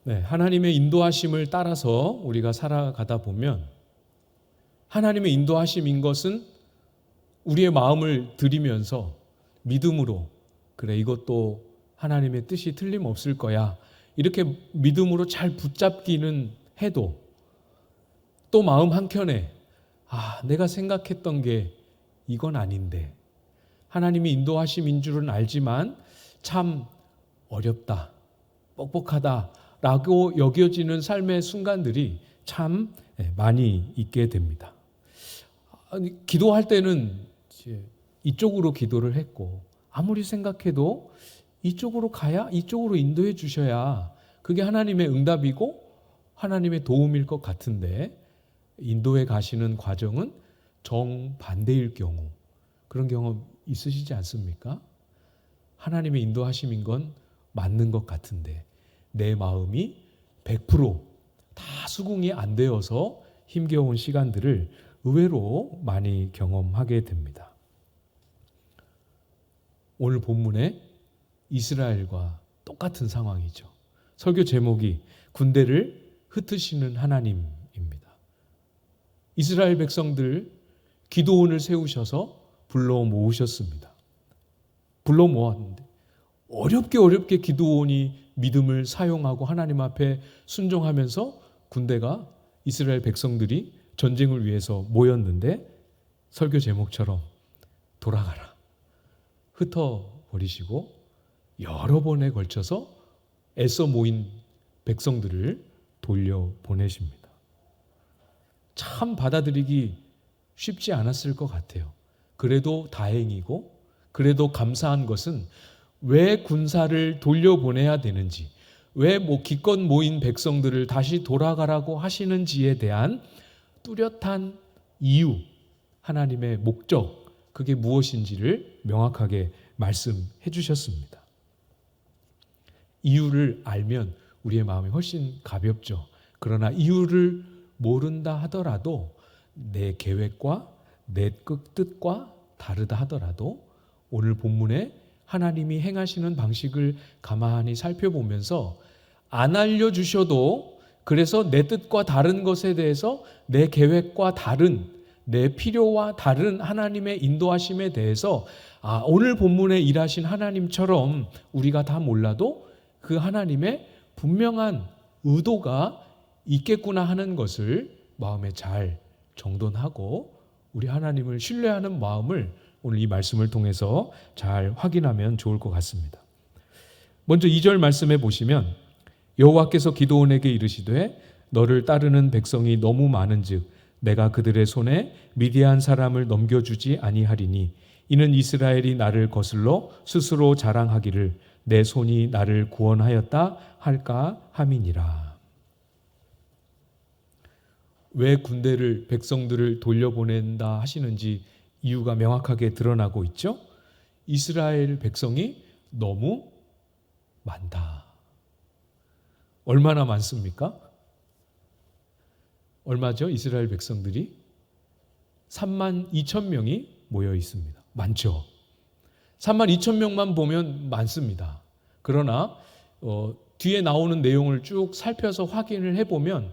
네, 하나님의 인도하심을 따라서 우리가 살아가다 보면 하나님의 인도하심인 것은 우리의 마음을 들이면서 믿음으로 그래 이것도 하나님의 뜻이 틀림없을 거야 이렇게 믿음으로 잘 붙잡기는 해도 또 마음 한켠에 내가 생각했던 게 이건 아닌데 하나님이 인도하심인 줄은 알지만 참 어렵다 뻑뻑하다 라고 여겨지는 삶의 순간들이 참 많이 있게 됩니다. 기도할 때는 이쪽으로 기도를 했고 아무리 생각해도 이쪽으로 가야 이쪽으로 인도해 주셔야 그게 하나님의 응답이고 하나님의 도움일 것 같은데 인도해 가시는 과정은 정반대일 경우 그런 경험 있으시지 않습니까? 하나님의 인도하심인 건 맞는 것 같은데 내 마음이 100%다 수긍이 안 되어서 힘겨운 시간들을 의외로 많이 경험하게 됩니다. 오늘 본문에 이스라엘과 똑같은 상황이죠. 설교 제목이 군대를 흩으시는 하나님입니다. 이스라엘 백성들 기도원을 세우셔서 불러 모으셨습니다. 불러 모았는데 어렵게 기도원이 믿음을 사용하고 하나님 앞에 순종하면서 군대가 이스라엘 백성들이 전쟁을 위해서 모였는데 설교 제목처럼 돌아가라. 흩어버리시고 여러 번에 걸쳐서 애써 모인 백성들을 돌려보내십니다. 참 받아들이기 쉽지 않았을 것 같아요. 그래도 다행이고 그래도 감사한 것은 왜 군사를 돌려보내야 되는지 왜 기껏 모인 백성들을 다시 돌아가라고 하시는지에 대한 뚜렷한 이유 하나님의 목적 그게 무엇인지를 명확하게 말씀해 주셨습니다. 이유를 알면 우리의 마음이 훨씬 가볍죠. 그러나 이유를 모른다 하더라도 내 계획과 내 뜻과 다르다 하더라도 오늘 본문에 하나님이 행하시는 방식을 가만히 살펴보면서 안 알려주셔도 그래서 내 뜻과 다른 것에 대해서 내 계획과 다른 내 필요와 다른 하나님의 인도하심에 대해서 오늘 본문에 일하신 하나님처럼 우리가 다 몰라도 그 하나님의 분명한 의도가 있겠구나 하는 것을 마음에 잘 정돈하고 우리 하나님을 신뢰하는 마음을 오늘 이 말씀을 통해서 잘 확인하면 좋을 것 같습니다. 먼저 2절 말씀해 보시면 여호와께서 기드온에게 이르시되 너를 따르는 백성이 너무 많은즉 내가 그들의 손에 미디안 사람을 넘겨주지 아니하리니 이는 이스라엘이 나를 거슬러 스스로 자랑하기를 내 손이 나를 구원하였다 할까 함이니라. 왜 군대를 백성들을 돌려보낸다 하시는지 이유가 명확하게 드러나고 있죠. 이스라엘 백성이 너무 많다. 얼마나 많습니까? 얼마죠? 이스라엘 백성들이 32,000명이 모여 있습니다. 많죠. 32,000명만 보면 많습니다. 그러나 뒤에 나오는 내용을 쭉 살펴서 확인을 해보면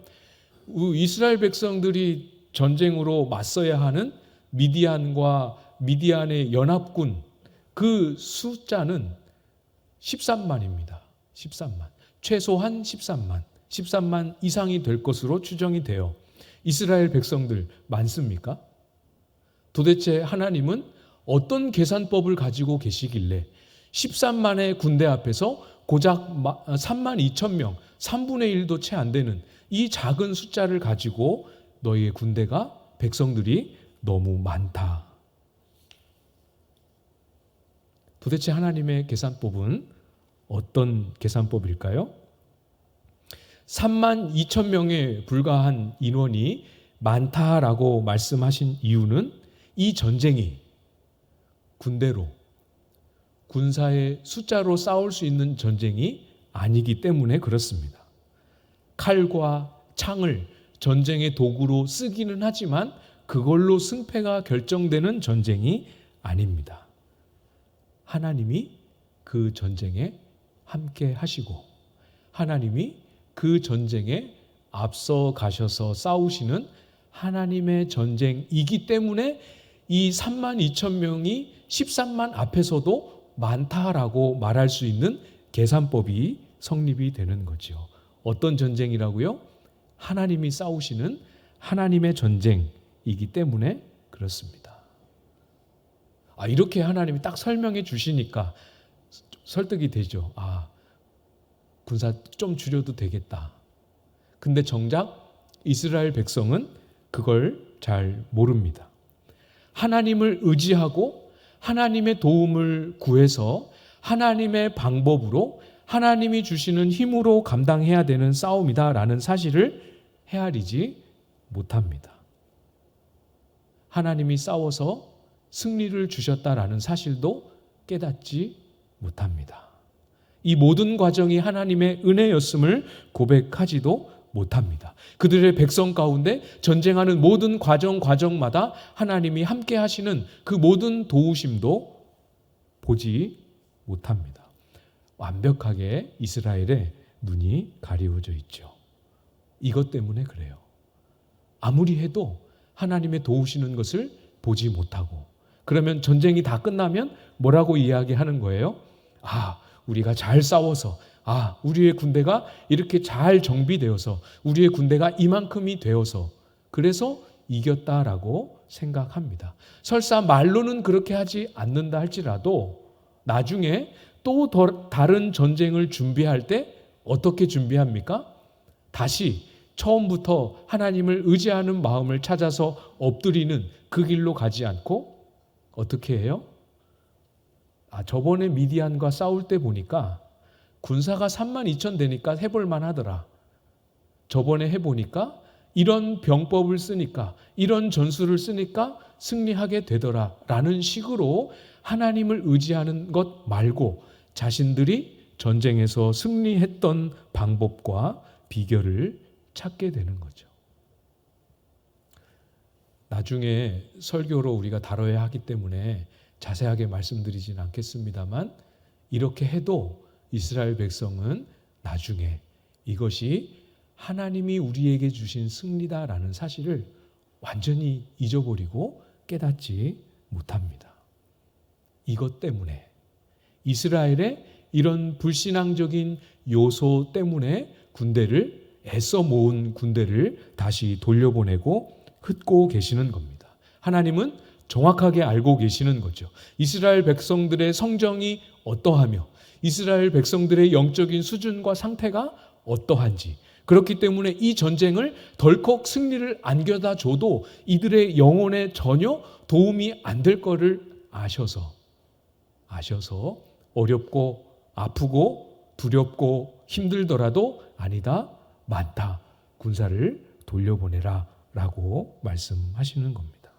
이스라엘 백성들이 전쟁으로 맞서야 하는 미디안과 미디안의 연합군 그 숫자는 13만입니다. 13만. 최소한 13만 이상이 될 것으로 추정이 돼요. 이스라엘 백성들 많습니까? 도대체 하나님은 어떤 계산법을 가지고 계시길래 13만의 군대 앞에서 고작 32,000명, 3분의 1도 채 안 되는 이 작은 숫자를 가지고 너희의 군대가 백성들이 너무 많다. 도대체 하나님의 계산법은 어떤 계산법일까요? 32,000명에 불과한 인원이 많다라고 말씀하신 이유는 이 전쟁이 군대로 군사의 숫자로 싸울 수 있는 전쟁이 아니기 때문에 그렇습니다. 칼과 창을 전쟁의 도구로 쓰기는 하지만 그걸로 승패가 결정되는 전쟁이 아닙니다. 하나님이 그 전쟁에 함께 하시고 하나님이 그 전쟁에 앞서 가셔서 싸우시는 하나님의 전쟁이기 때문에 이 3만 2천 명이 13만 앞에서도 많다라고 말할 수 있는 계산법이 성립이 되는 거죠. 어떤 전쟁이라고요? 하나님이 싸우시는 하나님의 전쟁이기 때문에 그렇습니다. 이렇게 하나님이 딱 설명해 주시니까 설득이 되죠. 군사 좀 줄여도 되겠다. 근데 정작 이스라엘 백성은 그걸 잘 모릅니다. 하나님을 의지하고 하나님의 도움을 구해서 하나님의 방법으로 하나님이 주시는 힘으로 감당해야 되는 싸움이다라는 사실을 헤아리지 못합니다. 하나님이 싸워서 승리를 주셨다라는 사실도 깨닫지 못합니다. 이 모든 과정이 하나님의 은혜였음을 고백하지도 못합니다. 그들의 백성 가운데 전쟁하는 모든 과정마다 하나님이 함께 하시는 그 모든 도우심도 보지 못합니다. 완벽하게 이스라엘의 눈이 가리워져 있죠. 이것 때문에 그래요. 아무리 해도 하나님의 도우시는 것을 보지 못하고, 그러면 전쟁이 다 끝나면 뭐라고 이야기하는 거예요? 우리가 잘 싸워서, 우리의 군대가 이렇게 잘 정비되어서, 우리의 군대가 이만큼이 되어서 그래서 이겼다라고 생각합니다. 설사 말로는 그렇게 하지 않는다 할지라도 나중에 또 다른 전쟁을 준비할 때 어떻게 준비합니까? 다시 처음부터 하나님을 의지하는 마음을 찾아서 엎드리는 그 길로 가지 않고 어떻게 해요? 저번에 미디안과 싸울 때 보니까 군사가 3만 2천 되니까 해볼만 하더라. 저번에 해보니까 이런 병법을 쓰니까, 이런 전술을 쓰니까 승리하게 되더라 라는 식으로 하나님을 의지하는 것 말고 자신들이 전쟁에서 승리했던 방법과 비결을 찾게 되는 거죠. 나중에 설교로 우리가 다뤄야 하기 때문에 자세하게 말씀드리진 않겠습니다만, 이렇게 해도 이스라엘 백성은 나중에 이것이 하나님이 우리에게 주신 승리다라는 사실을 완전히 잊어버리고 깨닫지 못합니다. 이것 때문에, 이스라엘의 이런 불신앙적인 요소 때문에 애써 모은 군대를 다시 돌려보내고 흩고 계시는 겁니다. 하나님은 정확하게 알고 계시는 거죠. 이스라엘 백성들의 성정이 어떠하며 이스라엘 백성들의 영적인 수준과 상태가 어떠한지, 그렇기 때문에 이 전쟁을 덜컥 승리를 안겨다 줘도 이들의 영혼에 전혀 도움이 안 될 거를 아셔서 어렵고 아프고 두렵고 힘들더라도 아니다, 많다, 군사를 돌려보내라 라고 말씀하시는 겁니다.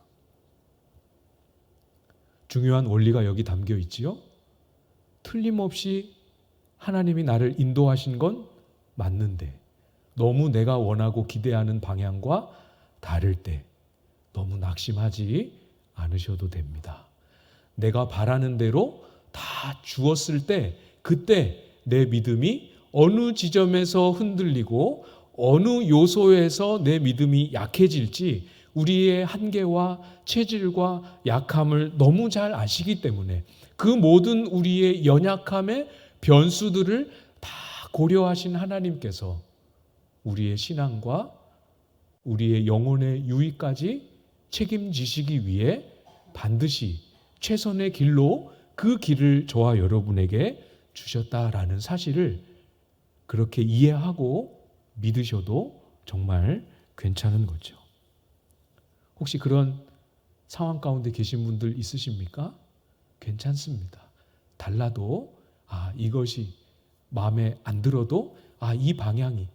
중요한 원리가 여기 담겨 있지요. 틀림없이 하나님이 나를 인도하신 건 맞는데 너무 내가 원하고 기대하는 방향과 다를 때 너무 낙심하지 않으셔도 됩니다. 내가 바라는 대로 다 주었을 때 그때 내 믿음이 어느 지점에서 흔들리고 어느 요소에서 내 믿음이 약해질지 우리의 한계와 체질과 약함을 너무 잘 아시기 때문에 그 모든 우리의 연약함의 변수들을 다 고려하신 하나님께서 우리의 신앙과 우리의 영혼의 유익까지 책임지시기 위해 반드시 최선의 길로 그 길을 저와 여러분에게 주셨다라는 사실을 그렇게 이해하고 믿으셔도 정말 괜찮은 거죠. 혹시 그런 상황 가운데 계신 분들 있으십니까? 괜찮습니다. 달라도 이것이 마음에 안 들어도 이 방향이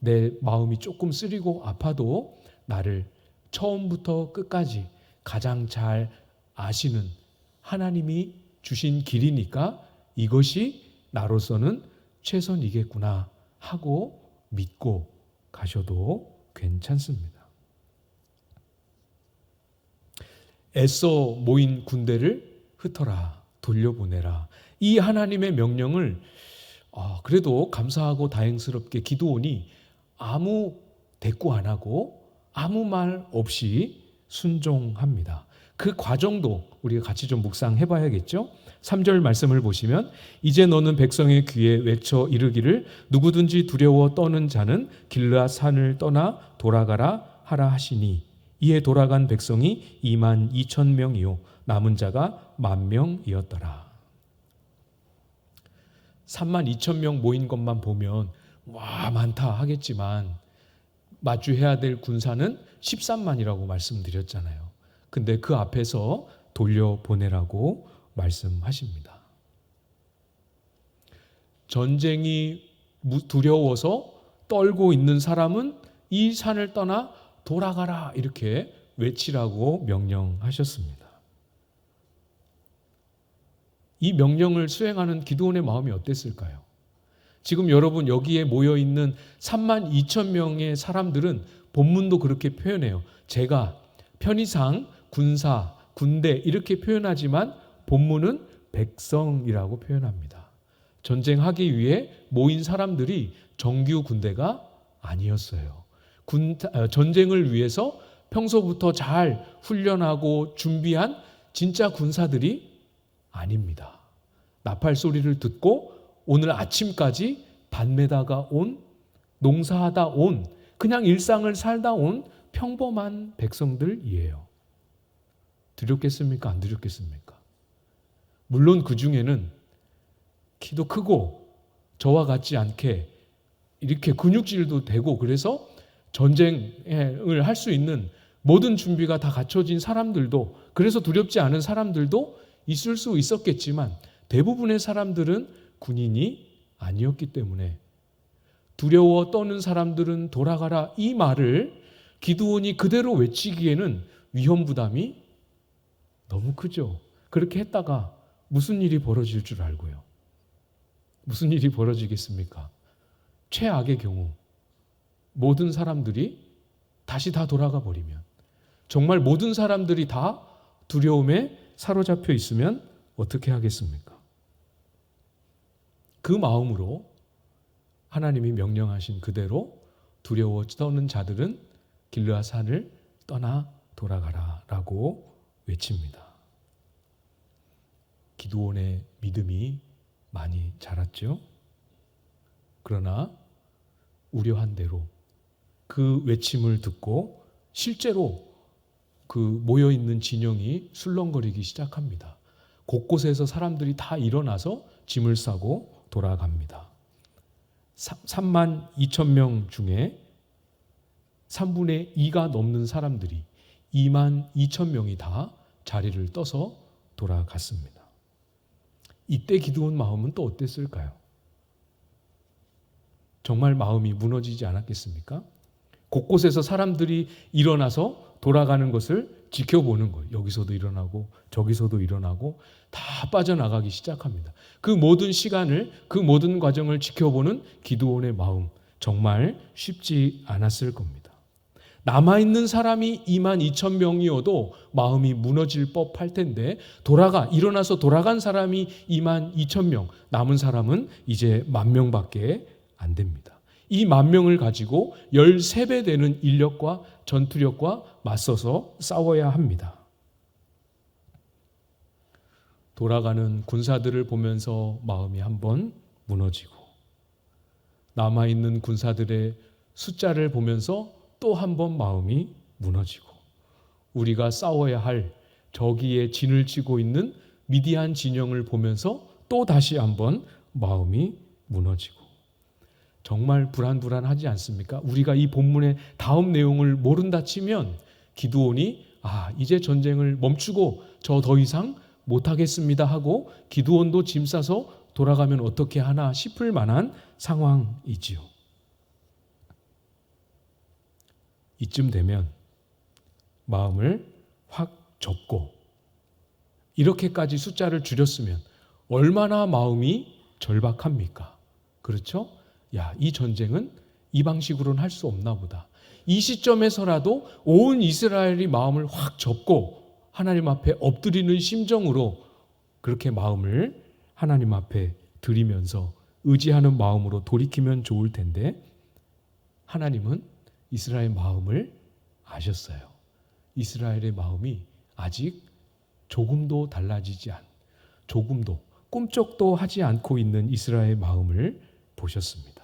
내 마음이 조금 쓰리고 아파도 나를 처음부터 끝까지 가장 잘 아시는 하나님이 주신 길이니까 이것이 나로서는 최선이겠구나 하고 믿고 가셔도 괜찮습니다. 애써 모인 군대를 흩어라, 돌려보내라. 이 하나님의 명령을 그래도 감사하고 다행스럽게 기드온이 아무 대꾸 안 하고 아무 말 없이 순종합니다. 그 과정도 우리가 같이 좀 묵상해 봐야겠죠? 3절 말씀을 보시면 이제 너는 백성의 귀에 외쳐 이르기를 누구든지 두려워 떠는 자는 길르앗 산을 떠나 돌아가라 하라 하시니 이에 돌아간 백성이 2만 2천 명이요 남은 자가 10,000명이었더라. 3만 2천 명 모인 것만 보면 와 많다 하겠지만 마주해야 될 군사는 13만이라고 말씀드렸잖아요. 근데 그 앞에서 돌려보내라고 말씀하십니다. 전쟁이 두려워서 떨고 있는 사람은 이 산을 떠나 돌아가라 이렇게 외치라고 명령하셨습니다. 이 명령을 수행하는 기드온의 마음이 어땠을까요? 지금 여러분 여기에 모여있는 3만 2천 명의 사람들은 본문도 그렇게 표현해요. 제가 편의상 군사, 군대 이렇게 표현하지만 본문은 백성이라고 표현합니다. 전쟁하기 위해 모인 사람들이 정규 군대가 아니었어요. 전쟁을 위해서 평소부터 잘 훈련하고 준비한 진짜 군사들이 아닙니다. 나팔 소리를 듣고 오늘 아침까지 밭매다가 온, 농사하다 온, 그냥 일상을 살다 온 평범한 백성들이에요. 두렵겠습니까? 안 두렵겠습니까? 물론 그 중에는 키도 크고 저와 같지 않게 이렇게 근육질도 되고 그래서 전쟁을 할 수 있는 모든 준비가 다 갖춰진 사람들도 그래서 두렵지 않은 사람들도 있을 수 있었겠지만 대부분의 사람들은 군인이 아니었기 때문에 두려워 떠는 사람들은 돌아가라 이 말을 기드온이 그대로 외치기에는 위험 부담이 너무 크죠. 그렇게 했다가 무슨 일이 벌어질 줄 알고요. 무슨 일이 벌어지겠습니까? 최악의 경우 모든 사람들이 다시 다 돌아가 버리면 정말 모든 사람들이 다 두려움에 사로잡혀 있으면 어떻게 하겠습니까? 그 마음으로 하나님이 명령하신 그대로 두려워 떠는 자들은 길르앗 산을 떠나 돌아가라 라고 외칩니다. 기드온의 믿음이 많이 자랐죠. 그러나 우려한 대로 그 외침을 듣고 실제로 그 모여있는 진영이 술렁거리기 시작합니다. 곳곳에서 사람들이 다 일어나서 짐을 싸고 돌아갑니다. 3만 2천 명 중에 3분의 2가 넘는 사람들이 2만 2천 명이 다 자리를 떠서 돌아갔습니다. 이때 기드온 마음은 또 어땠을까요? 정말 마음이 무너지지 않았겠습니까? 곳곳에서 사람들이 일어나서 돌아가는 것을 지켜보는 거예요. 여기서도 일어나고 저기서도 일어나고 다 빠져나가기 시작합니다. 그 모든 시간을 그 모든 과정을 지켜보는 기드온의 마음 정말 쉽지 않았을 겁니다. 남아있는 사람이 2만 2천 명이어도 마음이 무너질 법할 텐데 일어나서 돌아간 사람이 2만 2천 명, 남은 사람은 이제 10,000명밖에 안 됩니다. 이 10,000명을 가지고 13배 되는 인력과 전투력과 맞서서 싸워야 합니다. 돌아가는 군사들을 보면서 마음이 한번 무너지고 남아있는 군사들의 숫자를 보면서 또 한 번 마음이 무너지고 우리가 싸워야 할 저기에 진을 치고 있는 미디안 진영을 보면서 또 다시 한번 마음이 무너지고 정말 불안불안하지 않습니까? 우리가 이 본문의 다음 내용을 모른다 치면 기드온이 이제 전쟁을 멈추고 저 더 이상 못하겠습니다 하고 기드온도 짐 싸서 돌아가면 어떻게 하나 싶을 만한 상황이지요. 이쯤 되면 마음을 확 접고 이렇게까지 숫자를 줄였으면 얼마나 마음이 절박합니까? 그렇죠? 이 전쟁은 이 방식으로는 할 수 없나 보다. 이 시점에서라도 온 이스라엘이 마음을 확 접고 하나님 앞에 엎드리는 심정으로 그렇게 마음을 하나님 앞에 드리면서 의지하는 마음으로 돌이키면 좋을 텐데 하나님은 이스라엘의 마음을 아셨어요. 이스라엘의 마음이 아직 조금도 달라지지 조금도 꿈쩍도 하지 않고 있는 이스라엘의 마음을 보셨습니다.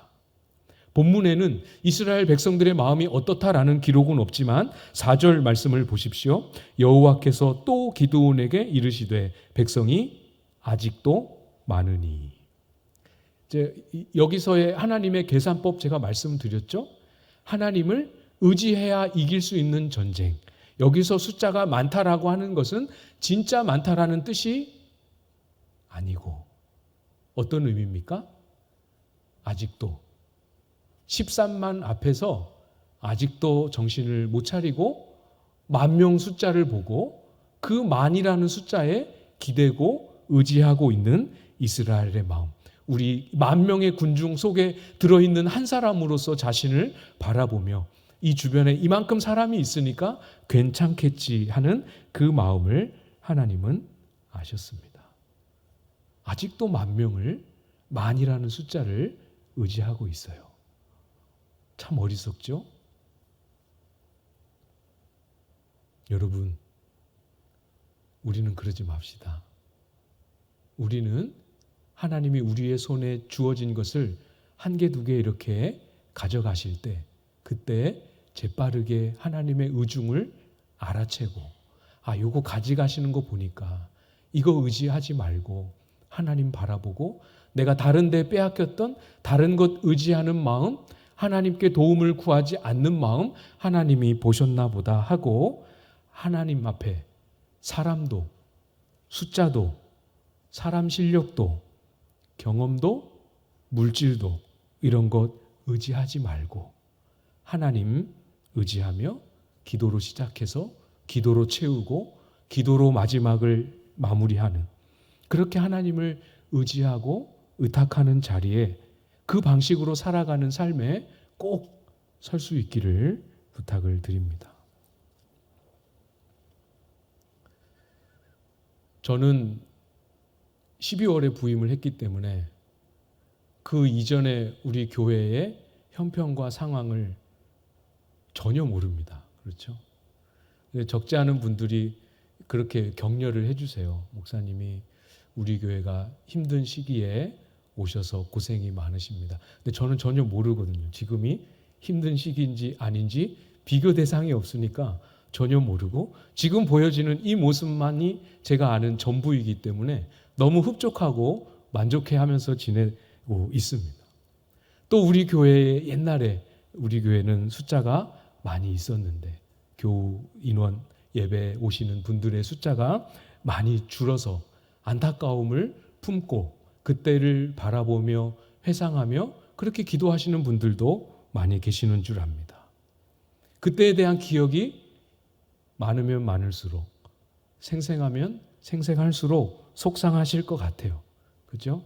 본문에는 이스라엘 백성들의 마음이 어떻다라는 기록은 없지만 4절 말씀을 보십시오. 여호와께서 또 기드온에게 이르시되 백성이 아직도 많으니. 이제 여기서의 하나님의 계산법 제가 말씀드렸죠. 하나님을 의지해야 이길 수 있는 전쟁. 여기서 숫자가 많다라고 하는 것은 진짜 많다라는 뜻이 아니고 어떤 의미입니까? 아직도 13만 앞에서 아직도 정신을 못 차리고 10,000명 숫자를 보고 그 만이라는 숫자에 기대고 의지하고 있는 이스라엘의 마음. 우리 10,000명의 군중 속에 들어있는 한 사람으로서 자신을 바라보며 이 주변에 이만큼 사람이 있으니까 괜찮겠지 하는 그 마음을 하나님은 아셨습니다. 아직도 10,000명을 만이라는 숫자를 의지하고 있어요. 참 어리석죠? 여러분, 우리는 그러지 맙시다. 우리는 하나님이 우리의 손에 주어진 것을 한 개, 두 개 이렇게 가져가실 때 그때 재빠르게 하나님의 의중을 알아채고 요거 가져가시는 거 보니까 이거 의지하지 말고 하나님 바라보고 내가 다른 데 빼앗겼던 다른 것 의지하는 마음, 하나님께 도움을 구하지 않는 마음 하나님이 보셨나 보다 하고 하나님 앞에 사람도 숫자도 사람 실력도 경험도 물질도 이런 것 의지하지 말고 하나님 의지하며 기도로 시작해서 기도로 채우고 기도로 마지막을 마무리하는 그렇게 하나님을 의지하고 의탁하는 자리에 그 방식으로 살아가는 삶에 꼭 설 수 있기를 부탁을 드립니다. 저는 12월에 부임을 했기 때문에 그 이전에 우리 교회의 형편과 상황을 전혀 모릅니다. 그렇죠? 적지 않은 분들이 그렇게 격려를 해주세요. 목사님이 우리 교회가 힘든 시기에 오셔서 고생이 많으십니다. 근데 저는 전혀 모르거든요. 지금이 힘든 시기인지 아닌지 비교 대상이 없으니까 전혀 모르고 지금 보여지는 이 모습만이 제가 아는 전부이기 때문에 너무 흡족하고 만족해하면서 지내고 있습니다. 또 우리 교회에 옛날에 우리 교회는 숫자가 많이 있었는데 교우 인원 예배 오시는 분들의 숫자가 많이 줄어서 안타까움을 품고 그때를 바라보며 회상하며 그렇게 기도하시는 분들도 많이 계시는 줄 압니다. 그때에 대한 기억이 많으면 많을수록 생생하면 생생할수록 속상하실 것 같아요. 그렇죠?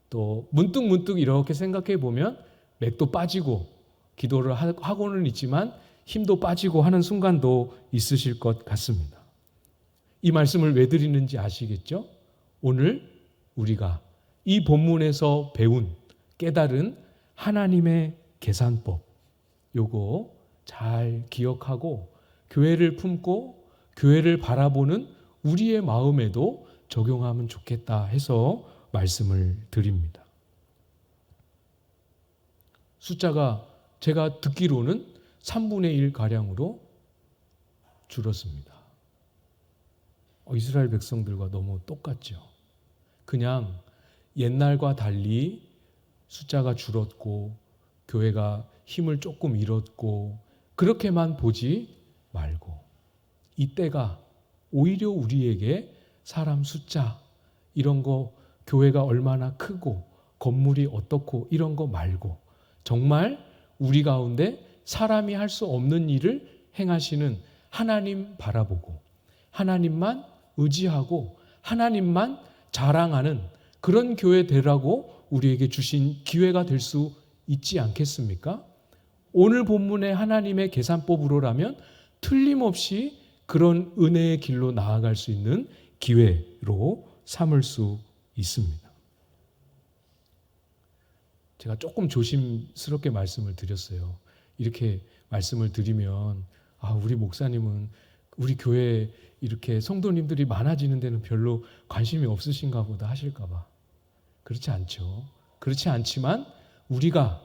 또 문득 이렇게 생각해 보면 맥도 빠지고 기도를 하고는 있지만 힘도 빠지고 하는 순간도 있으실 것 같습니다. 이 말씀을 왜 드리는지 아시겠죠? 오늘 우리가 이 본문에서 배운 깨달은 하나님의 계산법 요거 잘 기억하고 교회를 품고 교회를 바라보는 우리의 마음에도 적용하면 좋겠다 해서 말씀을 드립니다. 숫자가 제가 듣기로는 3분의 1 가량으로 줄었습니다. 이스라엘 백성들과 너무 똑같죠. 그냥 옛날과 달리 숫자가 줄었고 교회가 힘을 조금 잃었고 그렇게만 보지 말고 이때가 오히려 우리에게 사람 숫자 이런 거 교회가 얼마나 크고 건물이 어떻고 이런 거 말고 정말 우리 가운데 사람이 할 수 없는 일을 행하시는 하나님 바라보고 하나님만 의지하고 하나님만 자랑하는 그런 교회 되라고 우리에게 주신 기회가 될 수 있지 않겠습니까? 오늘 본문의 하나님의 계산법으로라면 틀림없이 그런 은혜의 길로 나아갈 수 있는 기회로 삼을 수 있습니다. 제가 조금 조심스럽게 말씀을 드렸어요. 이렇게 말씀을 드리면 우리 목사님은 우리 교회에 이렇게 성도님들이 많아지는 데는 별로 관심이 없으신가 보다 하실까 봐. 그렇지 않죠. 그렇지 않지만 우리가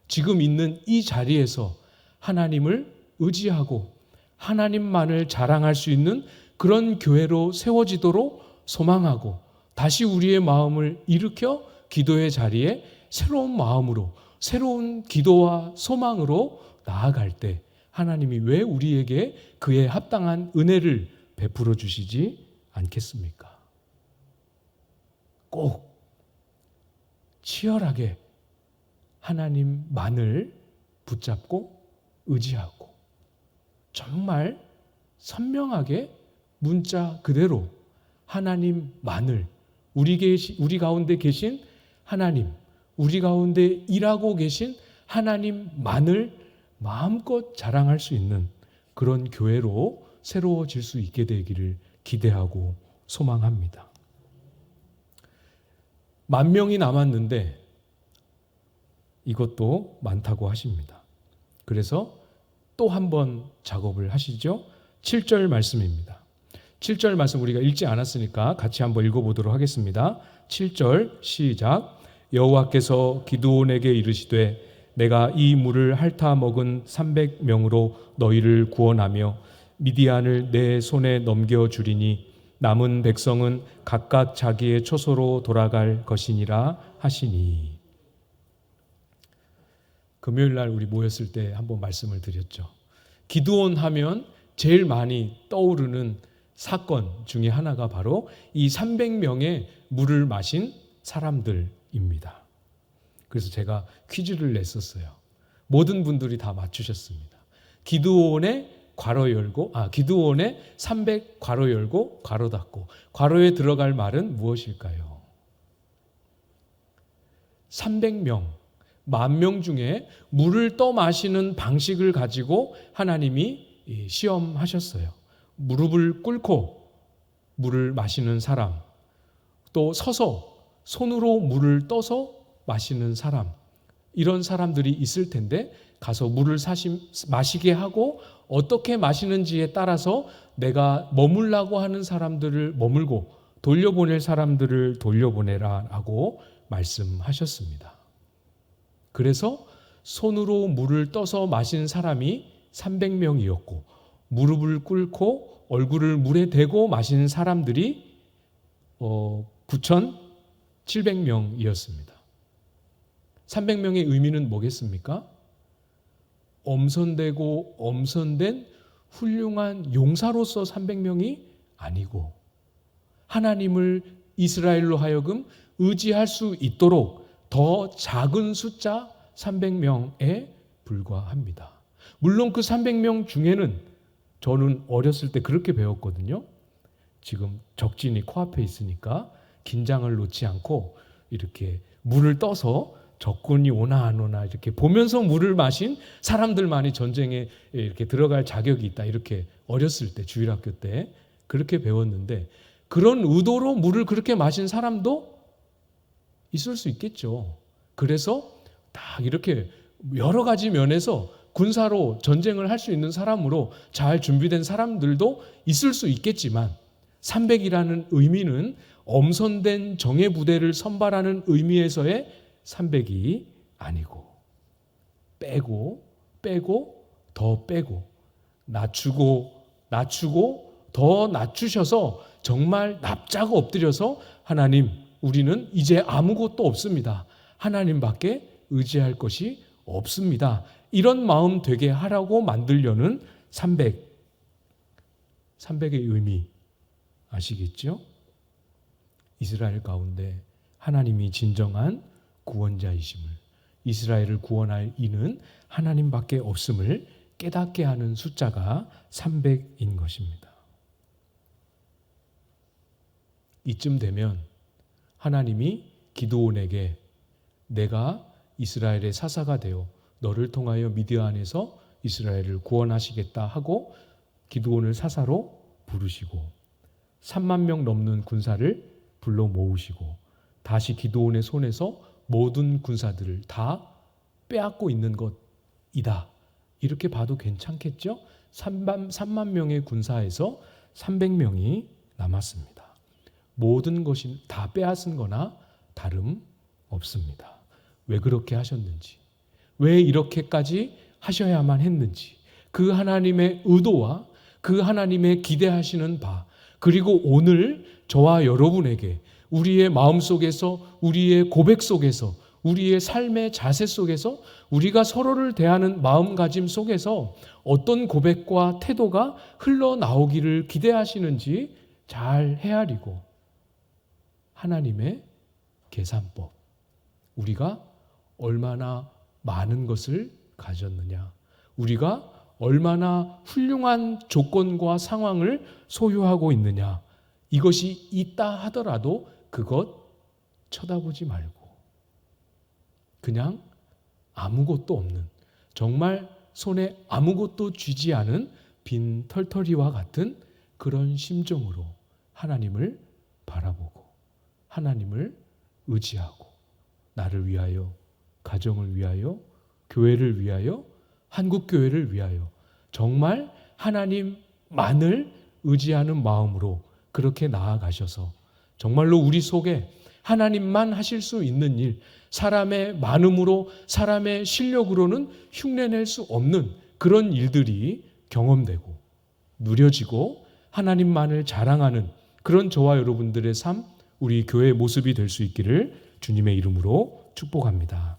지금 있는 이 자리에서 하나님을 의지하고 하나님만을 자랑할 수 있는 그런 교회로 세워지도록 소망하고 다시 우리의 마음을 일으켜 기도의 자리에 새로운 마음으로 새로운 기도와 소망으로 나아갈 때 하나님이 왜 우리에게 그에 합당한 은혜를 베풀어 주시지 않겠습니까? 꼭 치열하게 하나님만을 붙잡고 의지하고 정말 선명하게 문자 그대로 하나님만을 우리 가운데 계신 하나님, 우리 가운데 일하고 계신 하나님만을 마음껏 자랑할 수 있는 그런 교회로 새로워질 수 있게 되기를 기대하고 소망합니다. 10,000명이 남았는데 이것도 많다고 하십니다. 그래서 또 한 번 작업을 하시죠. 7절 말씀입니다. 7절 말씀 우리가 읽지 않았으니까 같이 한번 읽어보도록 하겠습니다. 7절 시작. 여호와께서 기드온에게 이르시되 내가 이 물을 핥아 먹은 300명으로 너희를 구원하며 미디안을 내 손에 넘겨주리니 남은 백성은 각각 자기의 초소로 돌아갈 것이니라 하시니. 금요일 날 우리 모였을 때 한번 말씀을 드렸죠. 기드온 하면 제일 많이 떠오르는 사건 중에 하나가 바로 이 300명의 물을 마신 사람들입니다. 그래서 제가 퀴즈를 냈었어요. 모든 분들이 다 맞추셨습니다. 기드온의 괄호 열고 기드온의 300 괄호 열고 괄호 닫고 괄호에 들어갈 말은 무엇일까요? 300명 10,000명 중에 물을 떠 마시는 방식을 가지고 하나님이 시험하셨어요. 무릎을 꿇고 물을 마시는 사람, 또 서서 손으로 물을 떠서 마시는 사람, 이런 사람들이 있을 텐데 가서 물을 마시게 하고 어떻게 마시는지에 따라서 내가 머물라고 하는 사람들을 머물고 돌려보낼 사람들을 돌려보내라라고 말씀하셨습니다. 그래서 손으로 물을 떠서 마신 사람이 300명이었고 무릎을 꿇고 얼굴을 물에 대고 마신 사람들이 9,700명이었습니다. 300명의 의미는 뭐겠습니까? 엄선되고 엄선된 훌륭한 용사로서 300명이 아니고 하나님을 이스라엘로 하여금 의지할 수 있도록 더 작은 숫자 300명에 불과합니다. 물론 그 300명 중에는 저는 어렸을 때 그렇게 배웠거든요. 지금 적진이 코앞에 있으니까 긴장을 놓지 않고 이렇게 물을 떠서 적군이 오나 안 오나 이렇게 보면서 물을 마신 사람들만이 전쟁에 이렇게 들어갈 자격이 있다. 이렇게 어렸을 때 주일학교 때 그렇게 배웠는데 그런 의도로 물을 그렇게 마신 사람도 있을 수 있겠죠. 그래서 딱 이렇게 여러 가지 면에서 군사로 전쟁을 할 수 있는 사람으로 잘 준비된 사람들도 있을 수 있겠지만 300이라는 의미는 엄선된 정예 부대를 선발하는 의미에서의 300이 아니고 빼고 더 빼고 낮추고 더 낮추셔서 정말 납작 엎드려서 하나님 우리는 이제 아무것도 없습니다. 하나님밖에 의지할 것이 없습니다. 이런 마음 되게 하라고 만들려는 300의 의미 아시겠죠? 이스라엘 가운데 하나님이 진정한 구원자이심을, 이스라엘을 구원할 이는 하나님밖에 없음을 깨닫게 하는 숫자가 300인 것입니다. 이쯤 되면 하나님이 기드온에게 내가 이스라엘의 사사가 되어 너를 통하여 미디안에서 이스라엘을 구원하시겠다 하고 기드온을 사사로 부르시고 3만 명 넘는 군사를 불러 모으시고 다시 기드온의 손에서 모든 군사들을 다 빼앗고 있는 것이다. 이렇게 봐도 괜찮겠죠? 3만 명의 군사에서 300명이 남았습니다. 모든 것이 다 빼앗은 거나 다름없습니다. 왜 그렇게 하셨는지, 왜 이렇게까지 하셔야만 했는지, 그 하나님의 의도와 그 하나님의 기대하시는 바, 그리고 오늘 저와 여러분에게 우리의 마음속에서, 우리의 고백 속에서, 우리의 삶의 자세 속에서, 우리가 서로를 대하는 마음가짐 속에서 어떤 고백과 태도가 흘러나오기를 기대하시는지 잘 헤아리고 하나님의 계산법, 우리가 얼마나 많은 것을 가졌느냐, 우리가 얼마나 훌륭한 조건과 상황을 소유하고 있느냐, 이것이 있다 하더라도 그것 쳐다보지 말고 그냥 아무것도 없는, 정말 손에 아무것도 쥐지 않은 빈 털터리와 같은 그런 심정으로 하나님을 바라보고 하나님을 의지하고 나를 위하여, 가정을 위하여, 교회를 위하여, 한국교회를 위하여 정말 하나님만을 의지하는 마음으로 그렇게 나아가셔서 정말로 우리 속에 하나님만 하실 수 있는 일, 사람의 많음으로, 사람의 실력으로는 흉내낼 수 없는 그런 일들이 경험되고 누려지고 하나님만을 자랑하는 그런 저와 여러분들의 삶, 우리 교회의 모습이 될 수 있기를 주님의 이름으로 축복합니다.